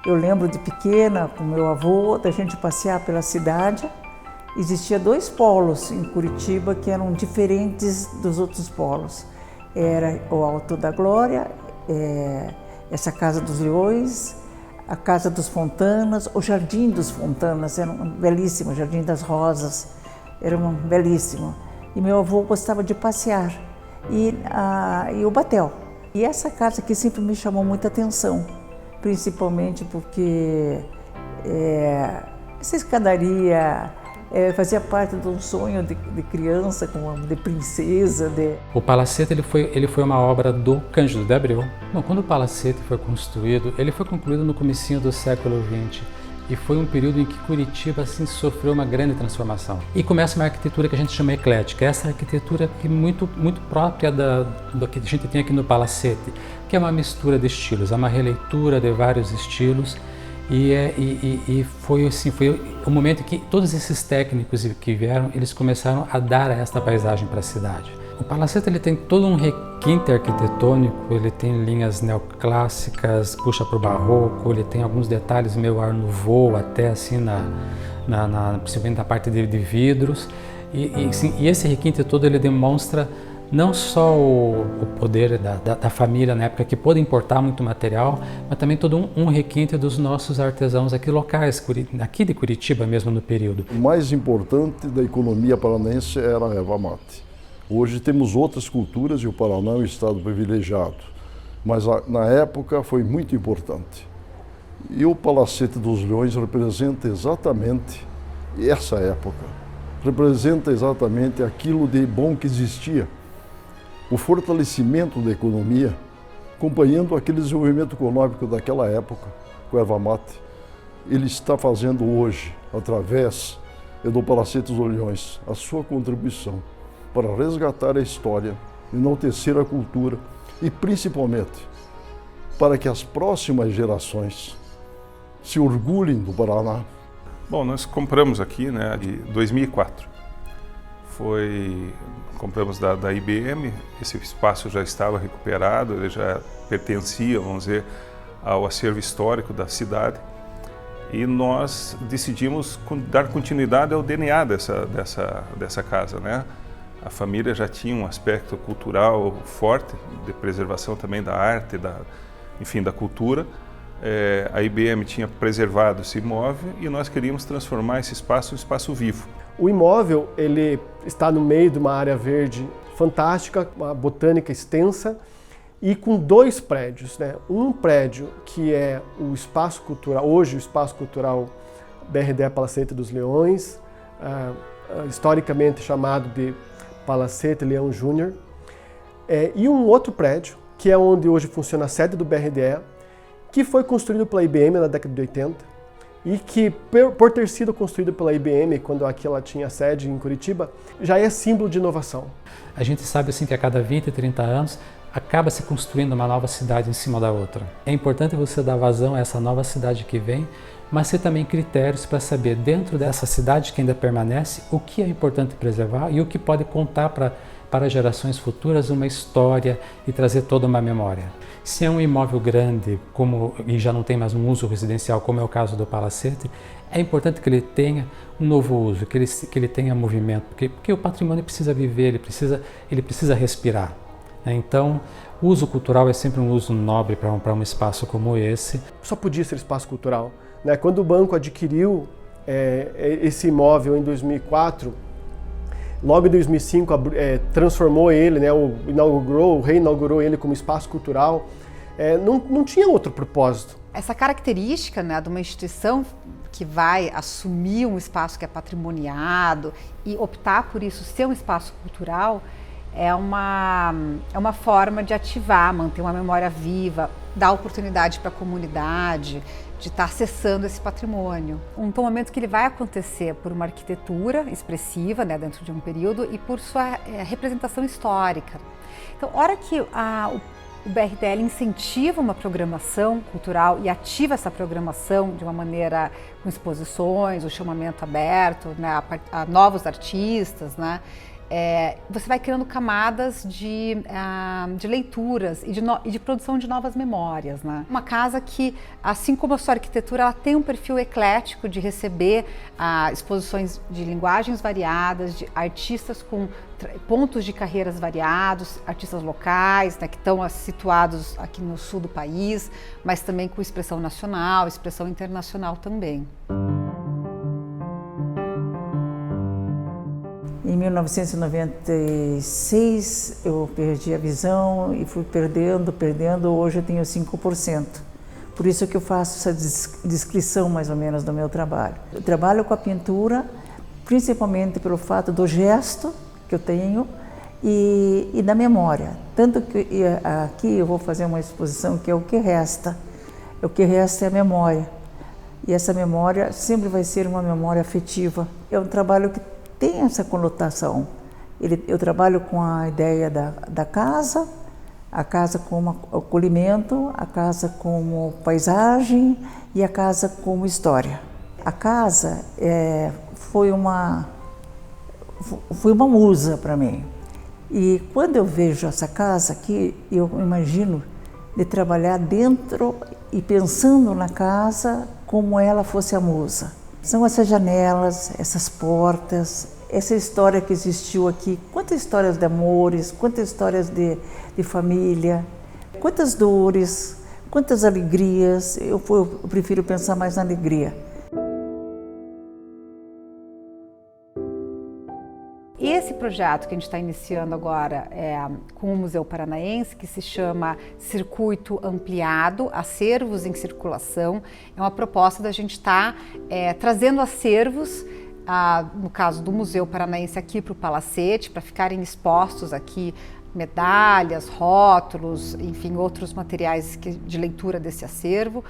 Eu lembro de pequena, com meu avô, da gente passear pela cidade. Existia 2 polos em Curitiba que eram diferentes dos outros polos. Era o Alto da Glória, essa Casa dos Leões, a Casa dos Fontanas, o Jardim dos Fontanas, era um belíssimo, o Jardim das Rosas, era um belíssimo. E meu avô gostava de passear, e o Batel. E essa casa aqui sempre me chamou muita atenção, principalmente porque essa escadaria fazia parte de um sonho de criança, de princesa. O Palacete ele foi uma obra do Cândido de Abreu. Bom, quando o Palacete foi construído, ele foi concluído no comecinho do século XX. E foi um período em que Curitiba assim, sofreu uma grande transformação. E começa uma arquitetura que a gente chama eclética, essa arquitetura que muito própria do que a gente tem aqui no Palacete, que é uma mistura de estilos, é uma releitura de vários estilos. E foi o momento em que todos esses técnicos que vieram, eles começaram a dar esta paisagem para a cidade. O Palacete ele tem todo um requinte arquitetônico, ele tem linhas neoclássicas, puxa para o barroco, ele tem alguns detalhes meio Art Nouveau, até assim principalmente na parte de vidros. E esse requinte todo ele demonstra não só o poder da família na época, que pôde importar muito material, mas também todo um requinte dos nossos artesãos aqui locais, aqui de Curitiba mesmo no período. O mais importante da economia paranaense era a erva mate. Hoje temos outras culturas e o Paraná é um estado privilegiado, mas na época foi muito importante. E o Palacete dos Leões representa exatamente essa época, representa exatamente aquilo de bom que existia. O fortalecimento da economia, acompanhando aquele desenvolvimento econômico daquela época, com a erva mate, ele está fazendo hoje, através do Palacete dos Leões, a sua contribuição para resgatar a história, enaltecer a cultura e, principalmente, para que as próximas gerações se orgulhem do Paraná. Bom, nós compramos aqui, né, de 2004. Compramos da IBM, esse espaço já estava recuperado, ele já pertencia, vamos dizer, ao acervo histórico da cidade. E nós decidimos dar continuidade ao DNA dessa casa, né? A família já tinha um aspecto cultural forte, de preservação também da arte, enfim, da cultura. A IBM tinha preservado esse imóvel e nós queríamos transformar esse espaço em um espaço vivo. O imóvel ele está no meio de uma área verde fantástica, uma botânica extensa e com 2 prédios, né? Um prédio que é o espaço cultural, hoje o espaço cultural BRDE Palacete dos Leões, historicamente chamado de Palacete Leão Júnior, e um outro prédio que é onde hoje funciona a sede do BRDE, que foi construído pela IBM na década de 80 e que, por ter sido construído pela IBM quando aqui ela tinha sede em Curitiba, já é símbolo de inovação. A gente sabe assim que a cada 20, 30 anos acaba se construindo uma nova cidade em cima da outra. É importante você dar vazão a essa nova cidade que vem, mas ter também critérios para saber, dentro dessa cidade que ainda permanece, o que é importante preservar e o que pode contar para gerações futuras uma história e trazer toda uma memória. Se é um imóvel grande e já não tem mais um uso residencial, como é o caso do Palacete, é importante que ele tenha um novo uso, que ele tenha movimento, porque o patrimônio precisa viver, ele precisa respirar. Então, o uso cultural é sempre um uso nobre para um espaço como esse. Só podia ser espaço cultural, né? Quando o banco adquiriu esse imóvel em 2004, logo em 2005 transformou ele, né, reinaugurou ele como espaço cultural. não tinha outro propósito. Essa característica, né, de uma instituição que vai assumir um espaço que é patrimoniado e optar por isso ser um espaço cultural é uma forma de ativar, manter uma memória viva, dar oportunidade para a comunidade de estar acessando esse patrimônio. Um momento que ele vai acontecer por uma arquitetura expressiva, né, dentro de um período, e por sua representação histórica. Então, a hora que o BRDL incentiva uma programação cultural e ativa essa programação de uma maneira com exposições, o chamamento aberto, né, a novos artistas, né, você vai criando camadas de leituras e de produção de novas memórias, né? Uma casa que, assim como a sua arquitetura, ela tem um perfil eclético de receber exposições de linguagens variadas, de artistas com pontos de carreiras variados, artistas locais, né, que estão situados aqui no sul do país, mas também com expressão nacional, expressão internacional também. Em 1996 eu perdi a visão e fui perdendo, hoje eu tenho 5%. Por isso que eu faço essa descrição mais ou menos do meu trabalho. Eu trabalho com a pintura principalmente pelo fato do gesto que eu tenho e da memória. Tanto que aqui eu vou fazer uma exposição que é o que resta. O que resta é a memória. E essa memória sempre vai ser uma memória afetiva. É um trabalho que tem essa conotação. Eu trabalho com a ideia da casa, a casa como acolhimento, a casa como paisagem e a casa como história. A casa foi uma musa para mim. E quando eu vejo essa casa aqui, eu imagino de trabalhar dentro e pensando na casa como ela fosse a musa. São essas janelas, essas portas, essa história que existiu aqui. Quantas histórias de amores, quantas histórias de família, quantas dores, quantas alegrias. Eu prefiro pensar mais na alegria. Esse projeto que a gente está iniciando agora com o Museu Paranaense, que se chama Circuito Ampliado, Acervos em Circulação, é uma proposta da gente estar trazendo acervos, no caso do Museu Paranaense, aqui para o Palacete, para ficarem expostos aqui medalhas, rótulos, enfim, outros materiais de leitura desse acervo,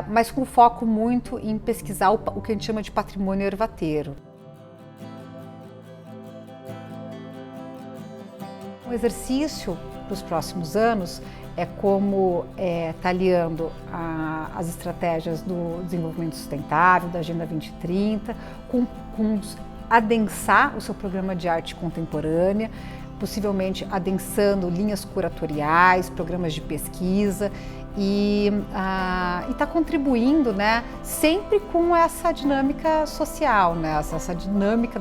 mas com foco muito em pesquisar o que a gente chama de patrimônio ervateiro. O exercício para os próximos anos é como está aliando as estratégias do desenvolvimento sustentável, da Agenda 2030, com adensar o seu programa de arte contemporânea, possivelmente adensando linhas curatoriais, programas de pesquisa e está contribuindo, né, sempre com essa dinâmica social, né, essa dinâmica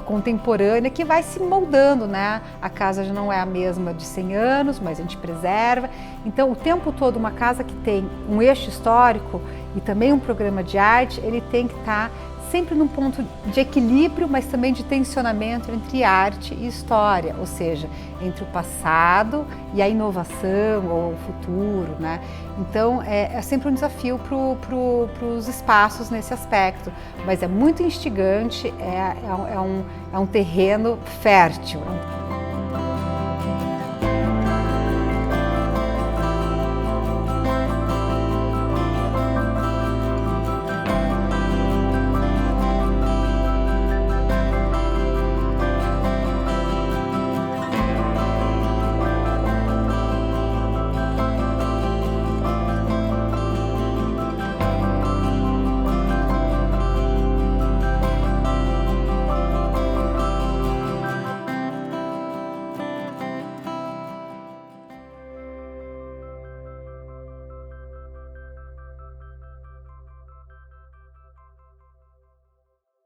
contemporânea que vai se moldando, né? A casa já não é a mesma de 100 anos, mas a gente preserva. Então, o tempo todo, uma casa que tem um eixo histórico e também um programa de arte, ele tem que estar sempre num ponto de equilíbrio, mas também de tensionamento entre arte e história, ou seja, entre o passado e a inovação ou o futuro, né? Então, é sempre um desafio para os espaços nesse aspecto, mas é muito instigante, é um terreno fértil.